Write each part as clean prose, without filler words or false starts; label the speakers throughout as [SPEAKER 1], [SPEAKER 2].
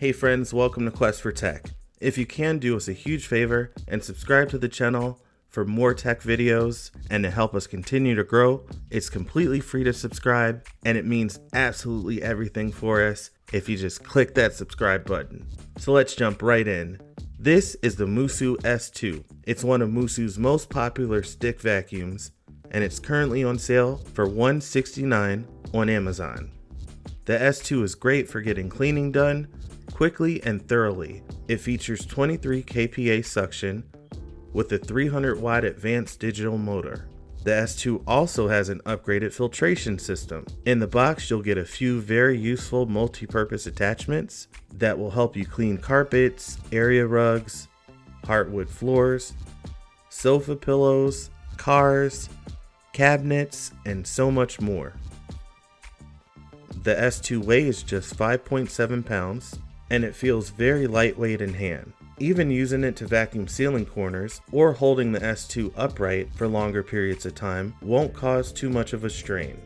[SPEAKER 1] Hey friends, welcome to Quest for Tech. If you can, do us a huge favor and subscribe to the channel for more tech videos and to help us continue to grow. It's completely free to subscribe and it means absolutely everything for us if you just click that subscribe button. So let's jump right in. This is the Moosoo S2. It's one of Moosoo's most popular stick vacuums and it's currently on sale for $169 on Amazon. The S2 is great for getting cleaning done quickly and thoroughly. It features 23 kPa suction with a 300 watt advanced digital motor. The S2 also has an upgraded filtration system. In the box, you'll get a few very useful multi-purpose attachments that will help you clean carpets, area rugs, hardwood floors, sofa pillows, cars, cabinets, and so much more. The S2 weighs just 5.7 pounds and it feels very lightweight in hand. Even using it to vacuum ceiling corners or holding the S2 upright for longer periods of time won't cause too much of a strain.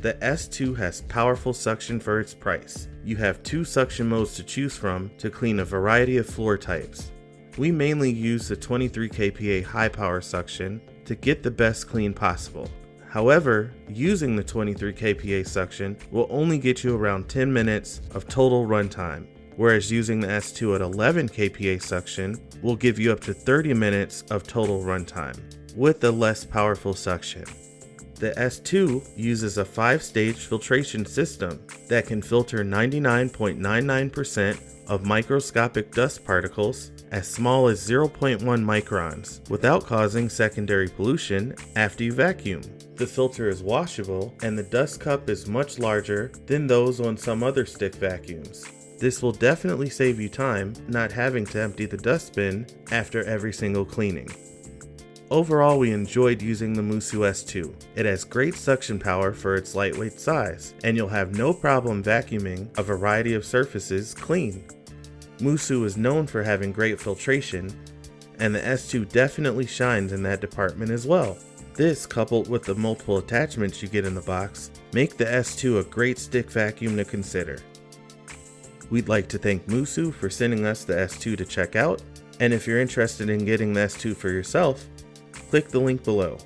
[SPEAKER 1] The S2 has powerful suction for its price. You have two suction modes to choose from to clean a variety of floor types. We mainly use the 23 kPa high power suction to get the best clean possible. However, using the 23 kPa suction will only get you around 10 minutes of total runtime, whereas using the S2 at 11 kPa suction will give you up to 30 minutes of total runtime with the less powerful suction. The S2 uses a 5-stage filtration system that can filter 99.99% of microscopic dust particles as small as 0.1 microns without causing secondary pollution after you vacuum. The filter is washable and the dust cup is much larger than those on some other stick vacuums. This will definitely save you time not having to empty the dustbin after every single cleaning. Overall, we enjoyed using the Moosoo S2. It has great suction power for its lightweight size, and you'll have no problem vacuuming a variety of surfaces clean. Moosoo is known for having great filtration, and the S2 definitely shines in that department as well. This, coupled with the multiple attachments you get in the box, make the S2 a great stick vacuum to consider. We'd like to thank Moosoo for sending us the S2 to check out, and if you're interested in getting the S2 for yourself, click the link below.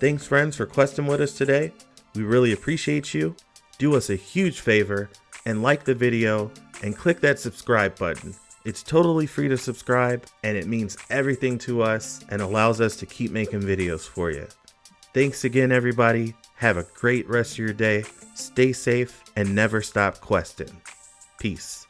[SPEAKER 1] Thanks friends for questing with us today. We really appreciate you. Do us a huge favor and like the video and click that subscribe button. It's totally free to subscribe and it means everything to us and allows us to keep making videos for you. Thanks again everybody. Have a great rest of your day. Stay safe and never stop questing. Peace.